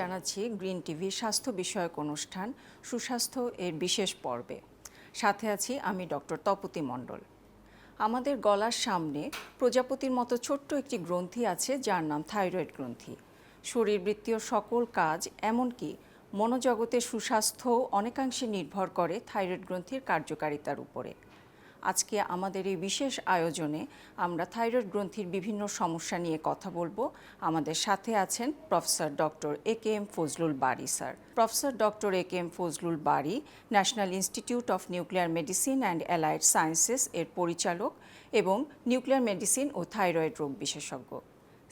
জানাচ্ছি green TV স্বাস্থ্য বিষয়ক অনুষ্ঠান সুস্বাস্থ্য এর বিশেষ পর্বে। সাথে আছি আমি ডক্টর তপতি মণ্ডল। আমাদের গলার সামনে প্রজাপতির মতো ছোট্ট একটি গ্রন্থি আছে যার নাম থাইরয়েড গ্রন্থি। শরীরবৃত্তীয় সকল কাজ এমনকি মনোজগতের সুস্বাস্থ্য অনেকাংশে নির্ভর করে থাইরয়েড গ্রন্থির কার্যকারিতার উপরে। আজকে আমাদের এই বিশেষ আয়োজনে আমরা থাইরয়েড গ্রন্থির বিভিন্ন সমস্যা নিয়ে কথা বলবো। আমাদের সাথে আছেন professor doctor A K M. Fazlul Bari sir. Professor doctor A K M. Fazlul Bari national institute of nuclear medicine and allied sciences এর পরিচালক এবং নিউক্লিয়ার মেডিসিন ও থাইরয়েড রোগ বিশেষজ্ঞ।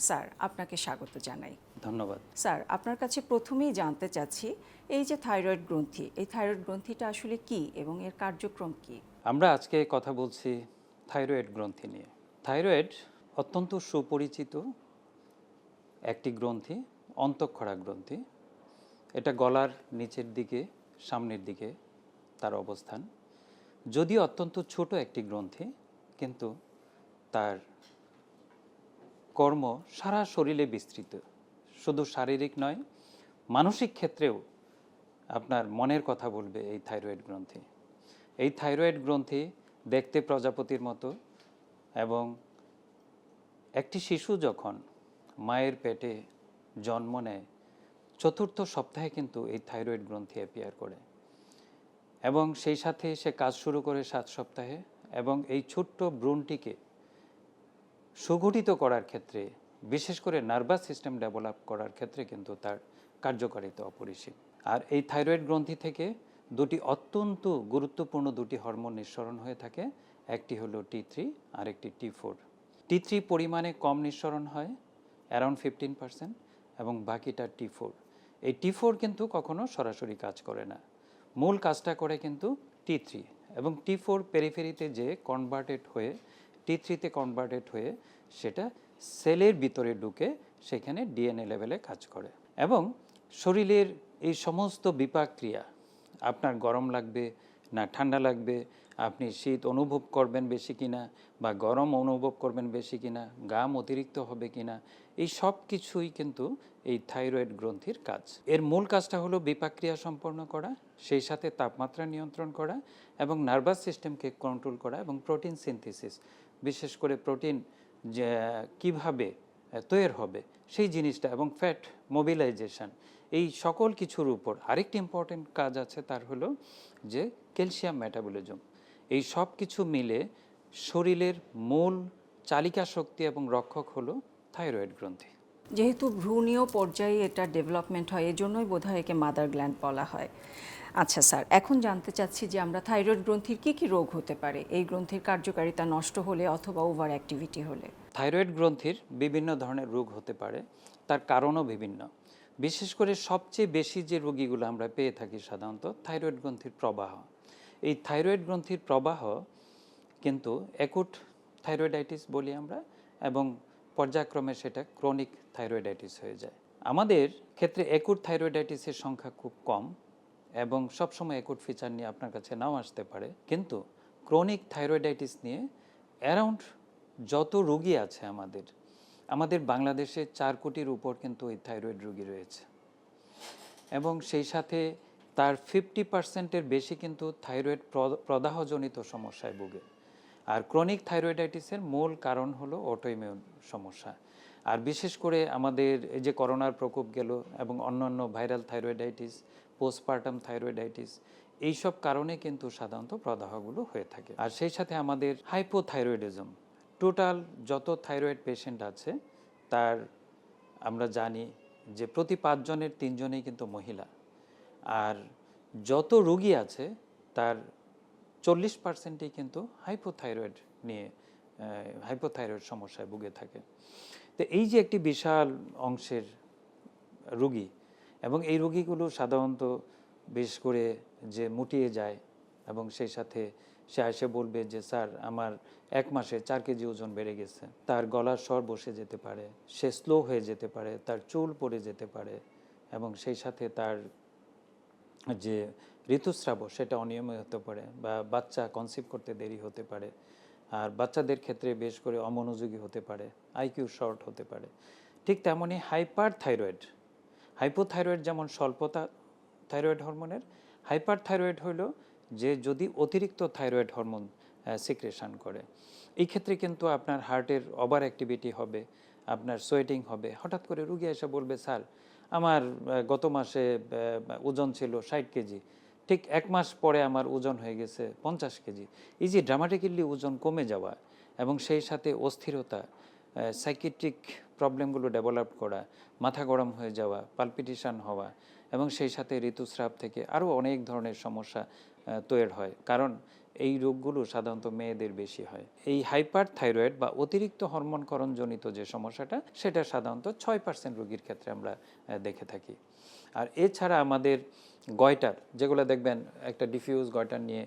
স্যার, আপনাকে স্বাগত জানাই। ধন্যবাদ। স্যার, আপনার কাছে প্রথমেই জানতে চাচ্ছি এই যে থাইরয়েড গ্রন্থি, এই থাইরয়েড গ্রন্থিটা আসলে কি এবং এর কার্যক্রম কি? আমরা আজকে কথা বলছি থাইরয়েড গ্রন্থি নিয়ে। থাইরয়েড অত্যন্ত সুপরিচিত একটি গ্রন্থি, অন্তঃক্ষরা গ্রন্থি। এটা গলার নিচের দিকে, সামনের দিকে তার অবস্থান। যদিও অত্যন্ত ছোট একটি গ্রন্থি, কিন্তু তার কর্ম সারা শরীরে বিস্তৃত। শুধু শারীরিক নয়, মানসিক ক্ষেত্রেও আপনার মনের কথা বলবে এই থাইরয়েড গ্রন্থি। এই থাইরয়েড গ্রন্থি দেখতে প্রজাপতির মতো, এবং একটি শিশু যখন মায়ের পেটে জন্ম নেয় চতুর্থ সপ্তাহে কিন্তু এই থাইরয়েড গ্রন্থি অ্যাপিয়ার করে, এবং সেই সাথে সে কাজ শুরু করে 7 সপ্তাহে, এবং এই ছোট্ট ভ্রূণটিকে সুগঠিত করার ক্ষেত্রে, বিশেষ করে নার্ভাস সিস্টেম ডেভেলপ করার ক্ষেত্রে কিন্তু তার কার্যকারিতা অপরিসীম। আর এই থাইরয়েড গ্রন্থি থেকে দুটি অত্যন্ত গুরুত্বপূর্ণ দুটি হরমোন নিঃসরণ হয়ে থাকে। একটি হলো T3 আর একটি T4। T3 পরিমাণে কম নিঃসরণ হয়, অ্যারাউন্ড 15%, এবং বাকিটা T4। এই T4 কিন্তু কখনো সরাসরি কাজ করে না, মূল কাজটা করে কিন্তু T3, এবং T4 পেরিফেরিতে যে কনভার্টেড হয়ে T3-তে কনভার্টেড হয়ে সেটা সেলের ভিতরে ঢুকে সেখানে ডিএনএ লেভেলে কাজ করে। এবং শরীরের এই সমস্ত বিপাক ক্রিয়া, আপনার গরম লাগবে না ঠান্ডা লাগবে, আপনি শীত অনুভব করবেন বেশি কিনা বা গরম অনুভব করবেন বেশি কিনা, ঘাম অতিরিক্ত হবে কিনা, এই সব কিছুই কিন্তু এই থাইরয়েড গ্রন্থির কাজ। এর মূল কাজটা হলো বিপাক ক্রিয়া সম্পন্ন করা, সেই সাথে তাপমাত্রা নিয়ন্ত্রণ করা, এবং নার্ভাস সিস্টেমকে কন্ট্রোল করা, এবং প্রোটিন সিনথেসিস, বিশেষ করে প্রোটিন যে কীভাবে তৈরি হবে সেই জিনিসটা, এবং ফ্যাট মোবিলাইজেশন, এই সকল কিছুর উপর আরেকটি ইম্পর্টেন্ট কাজ আছে, তার হলো যে ক্যালসিয়াম মেটাবলিজম। এই সব কিছু মিলে শরীরের মূল চালিকা শক্তি এবং রক্ষক হলো থাইরয়েড গ্রন্থি। যেহেতু ভ্রূণীয় পর্যায়ে এটা ডেভেলপমেন্ট হয়, এজন্যই বোধহয় একে মাদার গ্ল্যান্ড বলা হয়। আচ্ছা স্যার, এখন জানতে চাচ্ছি যে আমরা থাইরয়েড গ্রন্থির কী কী রোগ হতে পারে এই গ্রন্থির কার্যকারিতা নষ্ট হলে অথবা ওভার অ্যাক্টিভিটি হলে? থাইরয়েড গ্রন্থির বিভিন্ন ধরনের রোগ হতে পারে, তার কারণও বিভিন্ন। বিশেষ করে সবচেয়ে বেশি যে রোগীগুলো আমরা পেয়ে থাকি সাধারণত থাইরয়েড গ্রন্থির প্রবাহ। এই থাইরয়েড গ্রন্থির প্রবাহ কিন্তু অ্যাকুট থাইরয়েডাইটিস বলি আমরা, এবং পর্যায়ক্রমে সেটা ক্রনিক থাইরয়েডাইটিস হয়ে যায়। আমাদের ক্ষেত্রে অ্যাকুট থাইরয়েডাইটিসের সংখ্যা খুব কম, এবং সবসময় অ্যাকুট ফিচার নিয়ে আপনার কাছে নাও আসতে পারে, কিন্তু ক্রনিক থাইরয়েডাইটিস নিয়ে অ্যারাউন্ড যত রোগী আছে আমাদের বাংলাদেশে 4 কোটির উপর কিন্তু এই থাইরয়েড রোগী রয়েছে, এবং সেই সাথে তার 50%-এর বেশি কিন্তু থাইরয়েড প্রদাহজনিত সমস্যায় ভোগে। আর ক্রনিক থাইরয়েডাইটিসের মূল কারণ হলো অটোইমিউন সমস্যা। আর বিশেষ করে আমাদের এই যে করোনার প্রকোপ গেল, এবং অন্যান্য ভাইরাল থাইরয়েডাইটিস, পোস্টপার্টাম থাইরয়েডাইটিস, এইসব কারণে কিন্তু সাধারণত প্রদাহগুলো হয়ে থাকে। আর সেই সাথে আমাদের হাইপোথাইরয়েডিজম, টোটাল যত থাইরয়েড পেশেন্ট আছে তার আমরা জানি যে প্রতি 5 জনের 3 জনেই কিন্তু মহিলা, আর যত রোগী আছে তার 40%ই কিন্তু হাইপোথাইরয়েড সমস্যায় ভুগে থাকে। তো এই যে একটি বিশাল অংশের রোগী, এবং এই রোগীগুলো সাধারণত বিশেষ করে যে মুটিয়ে যায়, এবং সেই সাথে সে এসে বলবে যে স্যার আমার 1 মাসে 4 কেজি ওজন বেড়ে গেছে, তার গলার স্বর বসে যেতে পারে, সে স্লো হয়ে যেতে পারে, তার চুল পড়ে যেতে পারে, এবং সেই সাথে তার যে ঋতুস্রাব সেটা অনিয়মিত হতে পারে, বা বাচ্চা কনসিভ করতে দেরি হতে পারে, আর বাচ্চাদের ক্ষেত্রে বেশ করে অমনোযোগী হতে পারে, আইকিউ শর্ট হতে পারে। ঠিক তেমনই হাইপার থাইরয়েড হাইপোথাইরয়েড যেমন স্বল্পতা থাইরয়েড হরমোনের, হাইপার থাইরয়েড হলো যে যদি অতিরিক্ত থাইরয়েড হরমোন সিক্রেশন করে। এই ক্ষেত্রে কিন্তু আপনার হার্টের ওভার অ্যাক্টিভিটি হবে, আপনার সোয়েটিং হবে। হঠাৎ করে রুগী এসে বলবে, স্যার আমার গত মাসে ওজন ছিল 60 কেজি, ঠিক 1 মাস পরে আমার ওজন হয়ে গেছে 50 কেজি। এই যে ড্রামাটিক্যালি ওজন কমে যাওয়া এবং সেই সাথে অস্থিরতা, সাইকিয়াট্রিক প্রবলেমগুলো ডেভেলপ করা, মাথা গরম হয়ে যাওয়া, পালপিটেশন হওয়া এবং সেই সাথে ঋতুস্রাব থেকে আরও অনেক ধরনের সমস্যা তৈরি হয়। কারণ এই রোগগুলো সাধারণত মেয়েদের বেশি হয়। এই হাইপার থাইরয়েড বা অতিরিক্ত হরমোনকরণজনিত যে সমস্যাটা, সেটা সাধারণত 6% রোগীর ক্ষেত্রে আমরা দেখে থাকি। আর এছাড়া আমাদের গয়টার, যেগুলো দেখবেন একটা ডিফিউজ গয়টার নিয়ে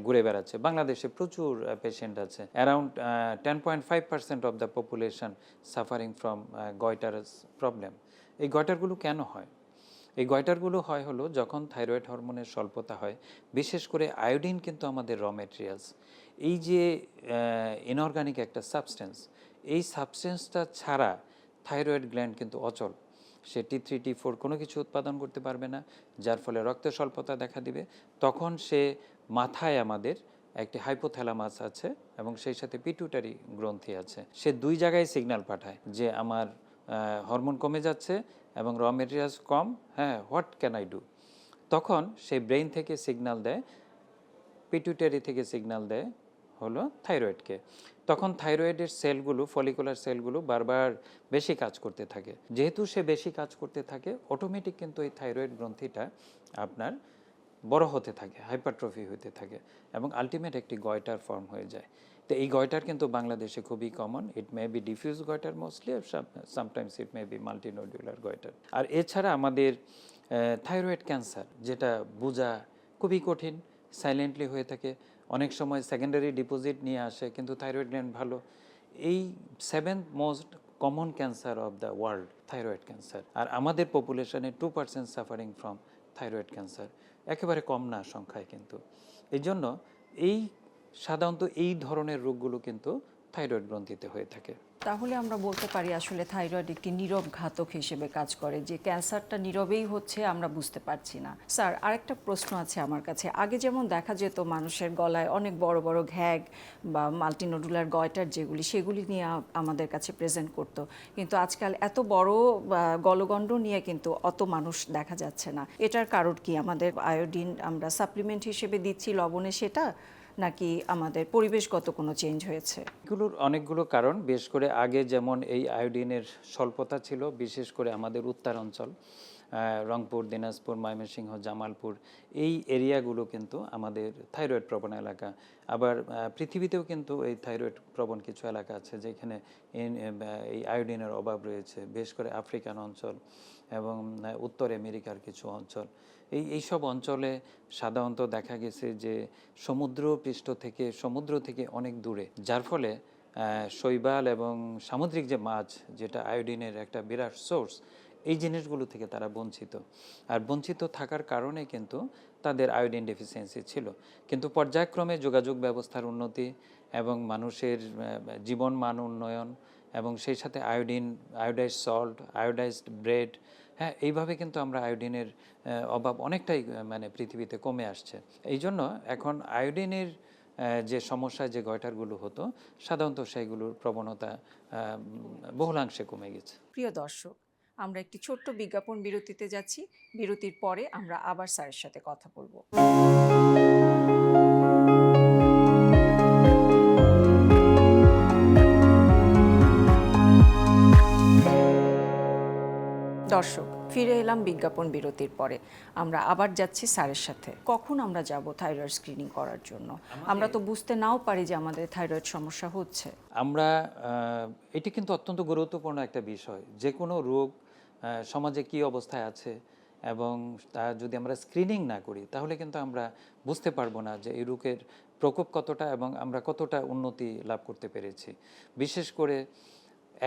ঘুরে বেড়াচ্ছে, বাংলাদেশে প্রচুর পেশেন্ট আছে। Around 10.5% of the population suffering from goitrous problem. এই গয়টারগুলো কেন হয়? এই গয়টারগুলো হয় হলো যখন থাইরয়েড হরমোনের স্বল্পতা হয়, বিশেষ করে আয়োডিন কিন্তু আমাদের র ম্যাটেরিয়ালস। এই যে ইনঅর্গানিক একটা সাবস্টেন্স, এই সাবস্টেন্সটা ছাড়া থাইরয়েড গ্ল্যান্ড কিন্তু অচল। সে T3 T4 কোনো কিছু উৎপাদন করতে পারবে না, যার ফলে রক্ত স্বল্পতা দেখা দিবে। তখন সে মাথায় আমাদের একটি হাইপোথ্যালামাস আছে এবং সেই সাথে পিটুইটারি গ্রন্থি আছে। সে দুই জায়গায় সিগন্যাল পাঠায় যে আমার হরমোন কমে যাচ্ছে এবং র মেটেরিয়ালস কম, হ্যাঁ, হোয়াট ক্যান আই ডু। তখন সে ব্রেইন থেকে সিগন্যাল দেয়, পিটুইটারি থেকে সিগন্যাল দেয় হলো থাইরয়েডকে। তখন থাইরয়েডের সেলগুলো, ফলিকুলার সেলগুলো বারবার বেশি কাজ করতে থাকে। যেহেতু সে বেশি কাজ করতে থাকে, অটোমেটিক কিন্তু এই থাইরয়েড গ্রন্থিটা আপনার বড় হতে থাকে, হাইপারট্রফি হতে থাকে এবং আলটিমেট একটি গয়টার ফর্ম হয়ে যায়। তো এই গয়টার কিন্তু বাংলাদেশে খুবই common. It may be diffuse goitre mostly, sometimes it may be multinodular goitre. আর এছাড়া আমাদের থাইরয়েড ক্যান্সার, যেটা বোঝা খুবই কঠিন, সাইলেন্টলি হয়ে থাকে, অনেক সময় সেকেন্ডারি ডিপোজিট নিয়ে আসে কিন্তু থাইরয়েড গ্ল্যান্ড ভালো। এই 7th most common cancer of the world thyroid cancer. আর আমাদের পপুলেশনে 2% সাফারিং ফ্রম থাইরয়েড ক্যান্সার, একেবারে কম না সংখ্যায় কিন্তু। এই জন্য এই সাধারণত এই ধরনের রোগগুলো কিন্তু থাইরয়েড গ্রন্থিতে হয়ে থাকে। তাহলে আমরা বলতে পারি আসলে থাইরয়েড একটি নীরব ঘাতক হিসেবে কাজ করে, যে ক্যান্সারটা নীরবেই হচ্ছে, আমরা বুঝতে পারছি না। স্যার, আরেকটা প্রশ্ন আছে আমার কাছে। আগে যেমন দেখা যেত মানুষের গলায় অনেক বড় বড় ঘ্যাগ বা মাল্টিনোডুলার গয়টার যেগুলি, সেগুলি নিয়ে আমাদের কাছে প্রেজেন্ট করতো, কিন্তু আজকাল এত বড় গলগণ্ড নিয়ে কিন্তু অত মানুষ দেখা যাচ্ছে না। এটার কারণ কি? আমাদের আয়োডিন আমরা সাপ্লিমেন্ট হিসেবে দিচ্ছি লবণে, সেটা নাকি আমাদের পরিবেশগত কোনো চেঞ্জ হয়েছে? এগুলোর অনেকগুলো কারণ। বেশ করে আগে যেমন এই আয়োডিনের স্বল্পতা ছিল, বিশেষ করে আমাদের উত্তরাঞ্চল, রংপুর, দিনাজপুর, ময়মনসিংহ, জামালপুর, এই এরিয়াগুলো কিন্তু আমাদের থাইরয়েড প্রবণ এলাকা। আবার পৃথিবীতেও কিন্তু এই থাইরয়েড প্রবণ কিছু এলাকা আছে যেখানে এই আয়োডিনের অভাব রয়েছে, বিশেষ করে আফ্রিকান অঞ্চল এবং উত্তর আমেরিকার কিছু অঞ্চল। এইসব অঞ্চলে সাধারণত দেখা গেছে যে সমুদ্র থেকে অনেক দূরে, যার ফলে শৈবাল এবং সামুদ্রিক যে মাছ, যেটা আয়োডিনের একটা বিরাট সোর্স, এই জিনিসগুলো থেকে তারা বঞ্চিত। আর বঞ্চিত থাকার কারণে কিন্তু তাদের আয়োডিন ডেফিসিয়েন্সি ছিল। কিন্তু পর্যায়ক্রমে যোগাযোগ ব্যবস্থার উন্নতি এবং মানুষের জীবন মান উন্নয়ন এবং সেই সাথে আয়োডাইজড সল্ট, আয়োডাইজড ব্রেড, হ্যাঁ, এইভাবে কিন্তু আমরা আয়োডিনের অভাব অনেকটাই মানে পৃথিবীতে কমে আসছে। এই জন্য এখন আয়োডিনের যে সমস্যায় যে গয়টারগুলো হতো, সাধারণত সেইগুলোর প্রবণতা বহুলাংশে কমে গেছে। প্রিয় দর্শক, আমরা একটি ছোট্ট বিজ্ঞাপন বিরতিতে যাচ্ছি। বিরতির পরে আমরা আবার স্যারের সাথে কথা বলবো। দর্শক, ফিরে এলাম বিজ্ঞাপন বিরতির পরে। আমরা আবার যাচ্ছি স্যারের সাথে। কখন আমরা যাব থাইরয়েড স্ক্রিনিং করার জন্য? আমরা তো বুঝতে নাও পারি যে আমাদের থাইরয়েড সমস্যা হচ্ছে। আমরা এটি কিন্তু অত্যন্ত গুরুত্বপূর্ণ একটা বিষয়। যে কোনো রোগ সমাজে কি অবস্থায় আছে এবং তা যদি আমরা স্ক্রিনিং না করি, তাহলে কিন্তু আমরা বুঝতে পারবো না যে এই রোগের প্রকোপ কতটা এবং আমরা কতটা উন্নতি লাভ করতে পেরেছি। বিশেষ করে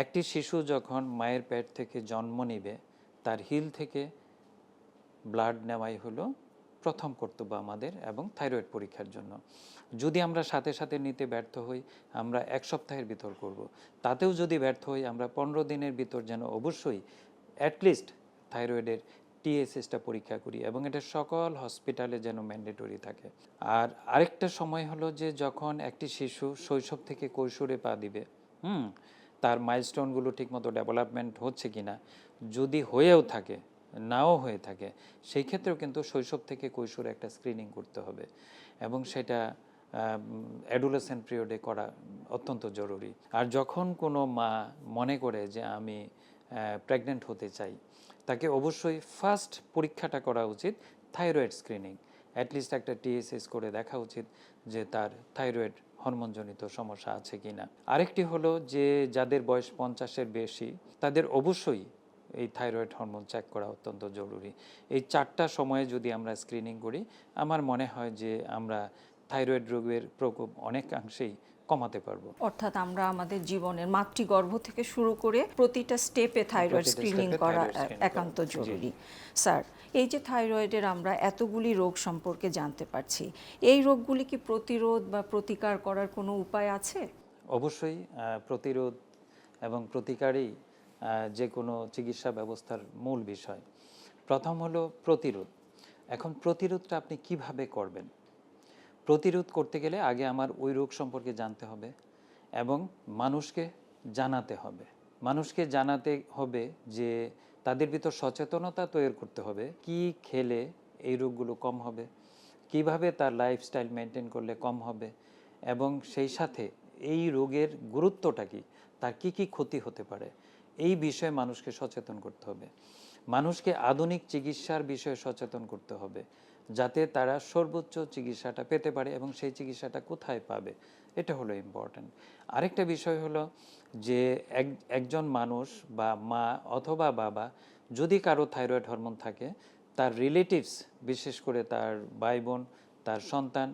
একটি শিশু যখন মায়ের পেট থেকে জন্ম নিবে, তার হিল থেকে ব্লাড নেওয়াই হলো প্রথম কর্তব্য আমাদের এবং থাইরয়েড পরীক্ষার জন্য। যদি আমরা সাথে সাথে নিতে ব্যর্থ হই, আমরা 1 সপ্তাহের ভিতর করব। তাতেও যদি ব্যর্থ হই, আমরা 15 দিনের ভিতর যেন অবশ্যই অ্যাটলিস্ট থাইরয়েডের টিএসএসটা পরীক্ষা করি এবং এটা সকল হসপিটালে যেন ম্যান্ডেটরি থাকে। আর আরেকটা সময় হলো যে যখন একটি শিশু শৈশব থেকে কৈশোরে পা দিবে, তার মাইলস্টোনগুলো ঠিকমতো ডেভেলপমেন্ট হচ্ছে কিনা, যদি হয়েও থাকে নাও হয়ে থাকে, সেই ক্ষেত্রেও কিন্তু শৈশব থেকে কৈশোরে একটা স্ক্রিনিং করতে হবে এবং সেটা অ্যাডোলেসেন্ট পিরিয়ডে করা অত্যন্ত জরুরি। আর যখন কোনো মা মনে করে যে আমি প্রেগনেন্ট হতে চাই, তাকে অবশ্যই ফার্স্ট পরীক্ষাটা করা উচিত থাইরয়েড স্ক্রিনিং। অ্যাটলিস্ট একটা টিএসএস করে দেখা উচিত যে তার থাইরয়েড হরমোনজনিত সমস্যা আছে কি না। আরেকটি হলো যে যাদের বয়স 50-এর বেশি, তাদের অবশ্যই এই থাইরয়েড হরমোন চেক করা অত্যন্ত জরুরি। এই 4টা সময়ে যদি আমরা স্ক্রিনিং করি, আমার মনে হয় যে আমরা থাইরয়েড রোগের প্রকোপ অনেকাংশেই কমাতে পারবো। অর্থাৎ আমরা আমাদের জীবনের মাতৃগর্ভ থেকে শুরু করে প্রতিটা স্টেপে থাইরয়েড স্ক্রিনিং করা একান্ত জরুরি। স্যার, এই যে থাইরয়েডের আমরা এতগুলি রোগ সম্পর্কে জানতে পারছি, এই রোগগুলি কি প্রতিরোধ বা প্রতিকার করার কোনো উপায় আছে? অবশ্যই প্রতিরোধ এবং প্রতিকারই যে কোনো চিকিৎসা ব্যবস্থার মূল বিষয়। প্রথম হলো প্রতিরোধ। এখন প্রতিরোধটা আপনি কিভাবে করবেন? প্রতিরোধ করতে গেলে আগে আমার ওই রোগ সম্পর্কে জানতে হবে এবং মানুষকে জানাতে হবে। মানুষকে জানাতে হবে যে তাদের ভিতর সচেতনতা তৈরি করতে হবে, কি খেলে এই রোগগুলো কম হবে, কিভাবে তার লাইফস্টাইল মেনটেন করলে কম হবে, এবং সেই সাথে এই রোগের গুরুত্বটা কি, তার কি কি ক্ষতি হতে পারে, এই বিষয়ে মানুষকে সচেতন করতে হবে। মানুষকে আধুনিক চিকিৎসার বিষয়ে সচেতন করতে হবে যাতে তারা সর্বোচ্চ চিকিৎসাটা পেতে পারে এবং সেই চিকিৎসাটা কোথায় পাবে, এটা হলো ইম্পর্ট্যান্ট। আরেকটা বিষয় হলো যে একজন মানুষ বা মা অথবা বাবা যদি কারো থাইরয়েড হরমোন থাকে, তার রিলেটিভস, বিশেষ করে তার ভাই বোন, তার সন্তান,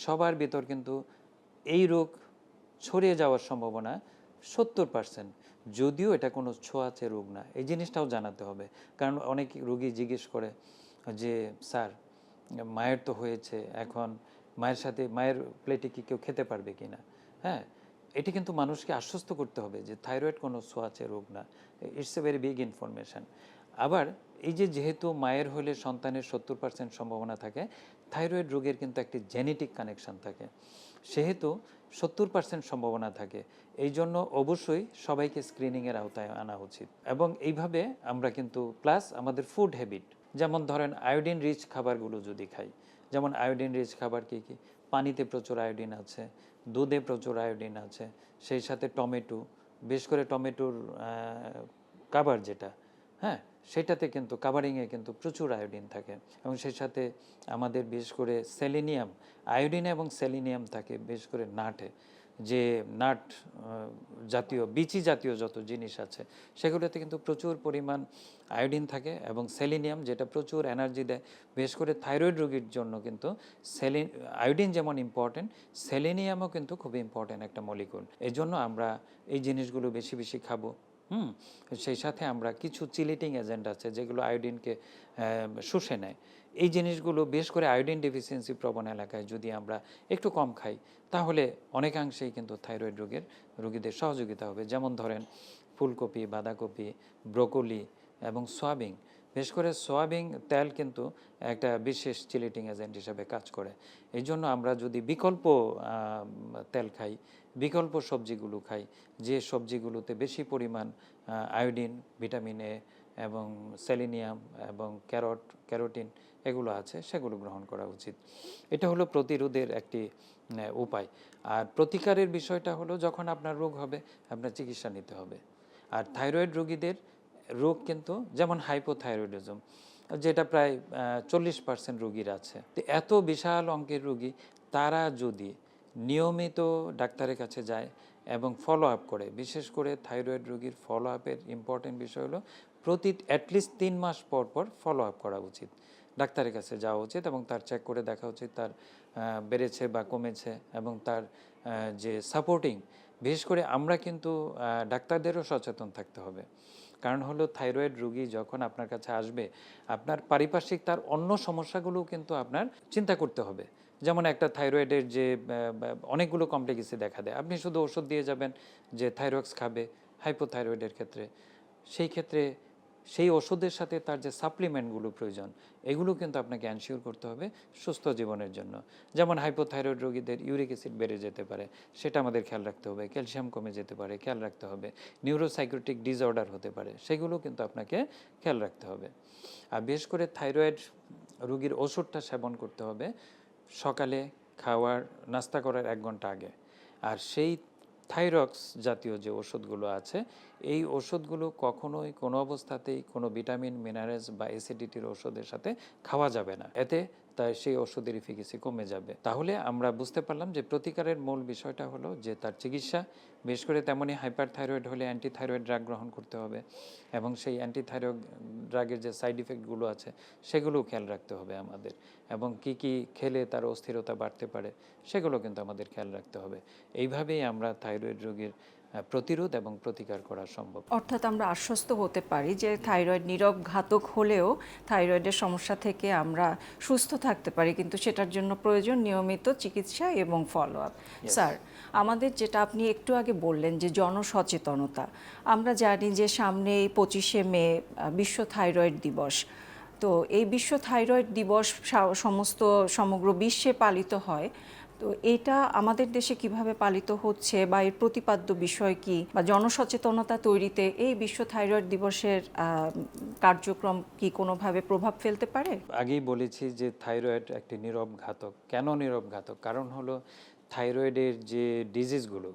সবার ভিতর কিন্তু এই রোগ ছড়িয়ে যাওয়ার সম্ভাবনা 70%, যদিও এটা কোনো ছোঁয়াচে রোগ না। এই জিনিসটাও জানাতে হবে, কারণ অনেক রোগী জিজ্ঞেস করে যে স্যার মায়ের তো হয়েছে, এখন মায়ের সাথে মায়ের প্লেটে কি কেউ খেতে পারবে কি না। হ্যাঁ, এটি কিন্তু মানুষকে আশ্বস্ত করতে হবে যে থাইরয়েড কোনো ছোঁয়াচে রোগ না। It's a very big information. আবার এই যে যেহেতু মায়ের হলে সন্তানের 70% সম্ভাবনা থাকে, থাইরয়েড রোগের কিন্তু একটি জেনেটিক কানেকশান থাকে, সেহেতু 70% সম্ভাবনা থাকে। এই জন্য অবশ্যই সবাইকে স্ক্রিনিংয়ের আওতায় আনা উচিত। এবং এইভাবে আমরা কিন্তু প্লাস আমাদের ফুড হ্যাবিট, যেমন ধরেন আয়োডিন রিচ খাবারগুলো যদি খাই, যেমন আয়োডিন রিচ খাবার কী কী, পানিতে প্রচুর আয়োডিন আছে, দুধে প্রচুর আয়োডিন আছে, সেই সাথে টমেটো, বিশেষ করে টমেটোর কাভার যেটা, হ্যাঁ, সেটাতে কিন্তু কাভারিংয়ে কিন্তু প্রচুর আয়োডিন থাকে। এবং সেই সাথে আমাদের বিশেষ করে সেলিনিয়াম, আয়োডিন এবং সেলিনিয়াম থাকে বিশেষ করে নাটে, যে নাট জাতীয় বিচি জাতীয় যত জিনিস আছে সেগুলোতে কিন্তু প্রচুর পরিমাণ আয়োডিন থাকে এবং সেলিনিয়াম যেটা প্রচুর এনার্জি দেয়। বিশেষ করে থাইরয়েড রোগীর জন্য কিন্তু আয়োডিন যেমন ইম্পর্টেন্ট, সেলিনিয়ামও কিন্তু খুব ইম্পর্টেন্ট একটা মলিকুল। এই জন্য আমরা এই জিনিসগুলো বেশি বেশি খাবো। সেই সাথে আমরা কিছু চিলিটিং এজেন্ট আছে যেগুলো আয়োডিনকে শুষে নেয়। এই জিনিসগুলো বিশেষ করে আয়োডিন ডেফিসিয়েন্সি প্রবণ এলাকায় যদি আমরা একটু কম খাই, তাহলে অনেকাংশেই কিন্তু থাইরয়েড রোগীদের সহযোগিতা হবে। যেমন ধরেন ফুলকপি, বাঁধাকপি, ব্রোকলি এবং সয়াবিন, বিশেষ করে সয়াবিন তেল কিন্তু একটা বিশেষ চিলিটিং এজেন্ট হিসেবে কাজ করে। এই জন্য আমরা যদি বিকল্প তেল খাই, বিকল্প সবজিগুলো খাই, যে সবজিগুলোতে বেশি পরিমাণ আয়োডিন, ভিটামিন এ এবং সেলিনিয়াম এবং ক্যারোটিন এগুলো আছে, সেগুলো গ্রহণ করা উচিত। এটা হলো প্রতিরোধের একটি উপায়। আর প্রতিকারের বিষয়টা হলো যখন আপনার রোগ হবে আপনার চিকিৎসা নিতে হবে। আর থাইরয়েড রোগীদের রোগ কিন্তু যেমন হাইপোথাইরয়েডিজম, যেটা প্রায় 40% রোগীর আছে। তো এত বিশাল অঙ্কের রোগী, তারা যদি নিয়মিত ডাক্তারের কাছে যায় এবং ফলো আপ করে, বিশেষ করে থাইরয়েড রোগীর ফলো আপের ইম্পর্টেন্ট বিষয় হলো অ্যাটলিস্ট 3 মাস পর পর ফলো আপ করা উচিত, ডাক্তারের কাছে যাওয়া উচিত এবং তার চেক করে দেখা উচিত তার বেড়েছে বা কমেছে, এবং তার যে সাপোর্টিং, বিশেষ করে আমরা কিন্তু ডাক্তারদেরও সচেতন থাকতে হবে। কারণ হলো থাইরয়েড রোগী যখন আপনার কাছে আসবে, আপনার পারিপার্শ্বিক তার অন্য সমস্যাগুলোও কিন্তু আপনার চিন্তা করতে হবে। যেমন একটা থাইরয়েডের যে অনেকগুলো কমপ্লেক্সি দেখা দেয়, আপনি শুধু ওষুধ দিয়ে যাবেন যে থাইরক্স খাবে হাইপোথাইরয়েডের ক্ষেত্রে, সেই ক্ষেত্রে সেই ওষুধের সাথে তার যে সাপ্লিমেন্টগুলো প্রয়োজন এগুলো কিন্তু আপনাকে এনশিওর করতে হবে সুস্থ জীবনের জন্য। যেমন হাইপোথাইরয়েড রোগীদের ইউরিক অ্যাসিড বেড়ে যেতে পারে, সেটা আমাদের খেয়াল রাখতে হবে। ক্যালসিয়াম কমে যেতে পারে, খেয়াল রাখতে হবে। নিউরোসাইকোটিক ডিসঅর্ডার হতে পারে, সেগুলো কিন্তু আপনাকে খেয়াল রাখতে হবে। আর বিশেষ করে থাইরয়েড রোগীর ওষুধটা সেবন করতে হবে সকালে নাস্তা করার 1 ঘন্টা আগে। আর সেই থাইরক্স জাতীয় যে ওষুধগুলো আছে এই ওষুধগুলো কখনোই কোনো অবস্থাতেই কোনো ভিটামিন, মিনারেলস বা অ্যাসিডিটির ওষুধের সাথে খাওয়া যাবে না। এতে তাই সেই ওষুধের এফিকেসি কমে যাবে। তাহলে আমরা বুঝতে পারলাম যে প্রতিকারের মূল বিষয়টা হলো যে তার চিকিৎসা, বিশেষ করে তেমনই হাইপার থাইরয়েড হলে অ্যান্টিথাইরয়েড ড্রাগ গ্রহণ করতে হবে এবং সেই অ্যান্টিথাইরয়েড ড্রাগের যে সাইড ইফেক্টগুলো আছে সেগুলোও খেয়াল রাখতে হবে আমাদের, এবং কি কি খেলে তার অস্থিরতা বাড়তে পারে সেগুলো কিন্তু আমাদের খেয়াল রাখতে হবে। এইভাবেই আমরা থাইরয়েড রোগের প্রতিরোধ এবং প্রতিকার করা সম্ভব। অর্থাৎ আমরা আশ্বস্ত হতে পারি যে থাইরয়েড নীরব ঘাতক হলেও থাইরয়েডের সমস্যা থেকে আমরা সুস্থ থাকতে পারি, কিন্তু সেটার জন্য প্রয়োজন নিয়মিত চিকিৎসা এবং ফলো আপ। স্যার, আমাদের যেটা আপনি একটু আগে বললেন যে জনসচেতনতা, আমরা জানি যে সামনে এই 25শে মে বিশ্ব থাইরয়েড দিবস। তো এই বিশ্ব থাইরয়েড দিবস সমগ্র বিশ্বে পালিত হয়। তো এটা আমাদের দেশে কিভাবে পালিত হচ্ছে বা এর প্রতিপাদ্য বিষয় কি, বা জনসচেতনতা তৈরিতে এই বিশ্ব থাইরয়েড দিবসের কার্যক্রম কি কোনোভাবে প্রভাব ফেলতে পারে? আগেই বলেছি যে থাইরয়েড একটি নীরব ঘাতক। কেন নীরব ঘাতক? কারণ হলো থাইরয়েডের যে ডিজিজগুলো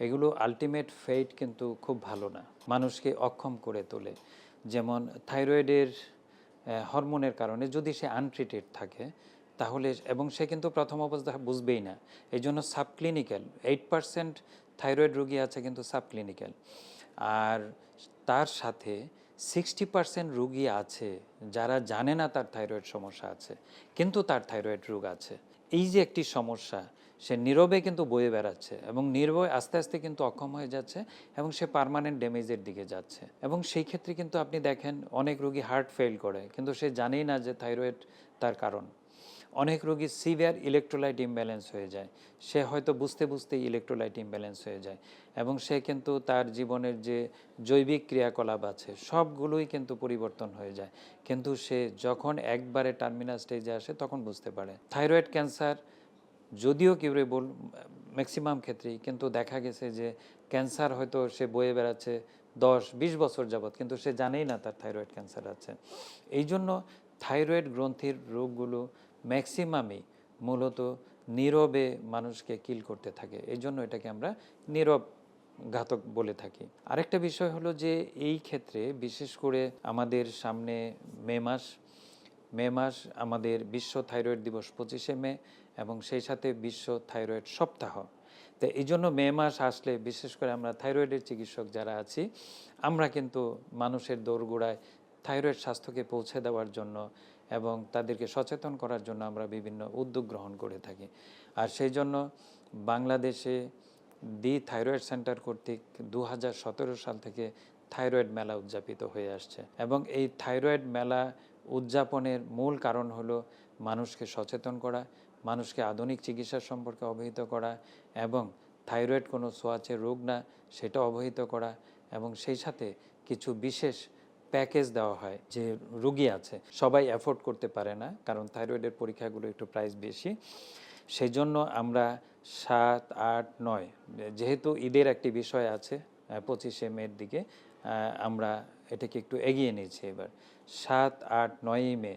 এগুলো আলটিমেট ফেট কিন্তু খুব ভালো না, মানুষকে অক্ষম করে তোলে। যেমন থাইরয়েডের হরমোনের কারণে যদি সে আনট্রিটেড থাকে তাহলে, এবং সে কিন্তু প্রথম অবস্থা বুঝবেই না, এই জন্য সাবক্লিনিক্যাল 8% থাইরয়েড রোগী আছে কিন্তু সাবক্লিনিক্যাল। আর তার সাথে 60% রোগী আছে যারা জানে না তার থাইরয়েড সমস্যা আছে কিন্তু তার থাইরয়েড রোগ আছে। এই যে একটি সমস্যা, সে নীরবে কিন্তু বয়ে বেড়াচ্ছে এবং নীরবে আস্তে আস্তে কিন্তু অক্ষম হয়ে যাচ্ছে এবং সে পার্মানেন্ট ড্যামেজের দিকে যাচ্ছে। এবং সেই ক্ষেত্রে কিন্তু আপনি দেখেন অনেক রোগী হার্ট ফেল করে কিন্তু সে জানেই না যে থাইরয়েড তার কারণ। অনেক রোগী সিভিয়ার ইলেকট্রোলাইট ইমব্যালেন্স হয়ে যায়, সে হয়তো বুঝতে বুঝতেই ইলেকট্রোলাইট ইমব্যালেন্স হয়ে যায় এবং সে কিন্তু তার জীবনের যে জৈবিক ক্রিয়াকলাপ আছে সবগুলোই কিন্তু পরিবর্তন হয়ে যায়, কিন্তু সে যখন একবারে টার্মিনাল স্টেজে আসে তখন বুঝতে পারে। থাইরয়েড ক্যান্সার যদিও কিউরেবল ম্যাক্সিমাম ক্ষেত্রেই, কিন্তু দেখা গেছে যে ক্যান্সার হয়তো সে বয়ে বেড়াচ্ছে 10-20 বছর যাবৎ কিন্তু সে জানেই না তার থাইরয়েড ক্যান্সার আছে। এই জন্য থাইরয়েড গ্রন্থির রোগগুলো ম্যাক্সিমামই মূলত নীরবে মানুষকে কিল করতে থাকে, এই জন্য এটাকে আমরা নীরব ঘাতক বলে থাকি। আরেকটা বিষয় হলো যে এই ক্ষেত্রে বিশেষ করে আমাদের সামনে মে মাস আমাদের বিশ্ব থাইরয়েড দিবস 25শে মে এবং সেই সাথে বিশ্ব থাইরয়েড সপ্তাহ। তো এই জন্য মে মাস আসলে বিশেষ করে আমরা থাইরয়েডের চিকিৎসক যারা আছি আমরা কিন্তু মানুষের দোরগোড়ায় থাইরয়েড স্বাস্থ্যকে পৌঁছে দেওয়ার জন্য এবং তাদেরকে সচেতন করার জন্য আমরা বিভিন্ন উদ্যোগ গ্রহণ করে থাকি। আর সেই জন্য বাংলাদেশে দি থাইরয়েড সেন্টার কর্তৃক 2017 সাল থেকে থাইরয়েড মেলা উদযাপিত হয়ে আসছে এবং এই থাইরয়েড মেলা উদযাপনের মূল কারণ হলো মানুষকে সচেতন করা, মানুষকে আধুনিক চিকিৎসা সম্পর্কে অবহিত করা এবং থাইরয়েড কোনো ছোঁয়াচে রোগ না সেটা অবহিত করা, এবং সেই সাথে কিছু বিশেষ প্যাকেজ দেওয়া হয় যে রোগী আছে সবাই অ্যাফোর্ড করতে পারে না, কারণ থাইরয়েডের পরীক্ষাগুলো একটু প্রাইস বেশি। সেই জন্য আমরা 7, 8, 9 যেহেতু ঈদের একটি বিষয় আছে 25শে মের দিকে আমরা এটাকে একটু এগিয়ে নিয়েছি। এবার 7, 8, 9ই মে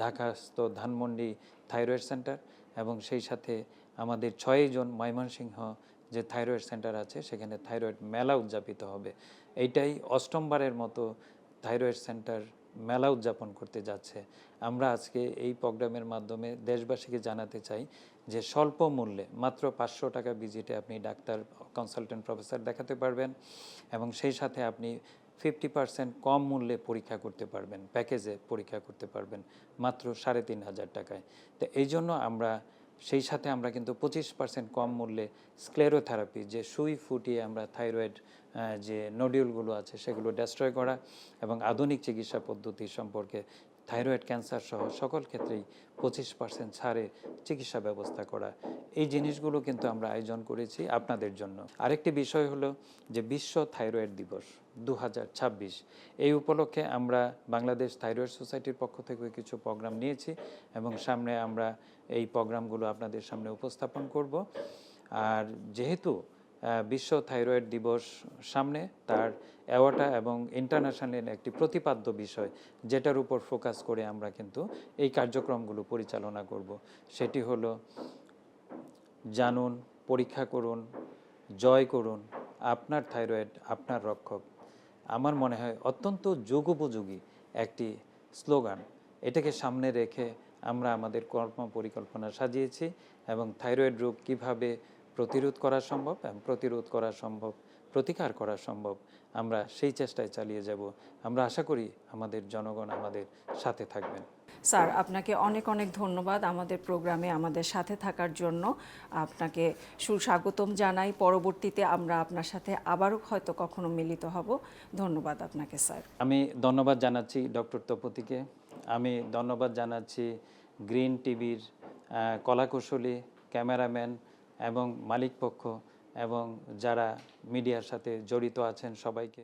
ঢাকাস্থ ধানমন্ডি থাইরয়েড সেন্টার এবং সেই সাথে আমাদের 6 জন ময়মনসিংহ যে থাইরয়েড সেন্টার আছে সেখানে থাইরয়েড মেলা উদযাপিত হবে। এইটাই 8মবারের মতো থাইরয়েড সেন্টার মেলা উদযাপন করতে যাচ্ছে। আমরা আজকে এই প্রোগ্রামের মাধ্যমে দেশবাসীকে জানাতে চাই যে স্বল্প মূল্যে মাত্র 500 টাকা ভিজিটে আপনি ডাক্তার, কনসালটেন্ট, প্রফেসর দেখাতে পারবেন এবং সেই সাথে আপনি 50% কম মূল্যে পরীক্ষা করতে পারবেন, প্যাকেজে পরীক্ষা করতে পারবেন মাত্র 3500 টাকায়। তো এই জন্য আমরা সেই সাথে আমরা কিন্তু 25% কম মূল্যে স্ক্লেরোথেরাপি, যে সুই ফুটিয়ে আমরা থাইরয়েড যে নডিউলগুলো আছে সেগুলো ডেস্ট্রয় করা এবং আধুনিক চিকিৎসা পদ্ধতি সম্পর্কে থাইরয়েড ক্যান্সার সহ সকল ক্ষেত্রেই 25% ছাড়ে চিকিৎসা ব্যবস্থা করা, এই জিনিসগুলো কিন্তু আমরা আয়োজন করেছি আপনাদের জন্য। আরেকটি বিষয় হলো যে বিশ্ব থাইরয়েড দিবস 2026, এই উপলক্ষে আমরা বাংলাদেশ থাইরয়েড সোসাইটির পক্ষ থেকে কিছু প্রোগ্রাম নিয়েছি এবং সামনে আমরা এই প্রোগ্রামগুলো আপনাদের সামনে উপস্থাপন করব। আর যেহেতু বিশ্ব থাইরয়েড দিবস সামনে, তার অ্যাওয়ার্ডটা এবং ইন্টারন্যাশনাল একটি প্রতিপাদ্য বিষয় যেটার উপর ফোকাস করে আমরা কিন্তু এই কার্যক্রমগুলো পরিচালনা করব, সেটি হলো জানুন, পরীক্ষা করুন, জয় করুন, আপনার থাইরয়েড আপনার রক্ষক। আমার মনে হয় অত্যন্ত যুগোপযোগী একটি স্লোগান। এটাকে সামনে রেখে আমরা আমাদের কর্ম পরিকল্পনা সাজিয়েছি এবং থাইরয়েড রোগ কীভাবে প্রতিরোধ করা সম্ভব এবং প্রতিকার করা সম্ভব, আমরা সেই চেষ্টায় চালিয়ে যাব। আমরা আশা করি আমাদের জনগণ আমাদের সাথে থাকবেন। স্যার, আপনাকে অনেক অনেক ধন্যবাদ আমাদের প্রোগ্রামে আমাদের সাথে থাকার জন্য। আপনাকে সুস্বাগতম জানাই। পরবর্তীতে আমরা আপনার সাথে আবারও হয়তো কখনো মিলিত হব। ধন্যবাদ আপনাকে স্যার। আমি ধন্যবাদ জানাচ্ছি ডক্টর তপতিকে। আমি ধন্যবাদ জানাচ্ছি গ্রিন টিভির কলাকুশলী, ক্যামেরাম্যান এবং মালিকপক্ষ এবং যারা মিডিয়ার সাথে জড়িত আছেন সবাইকে।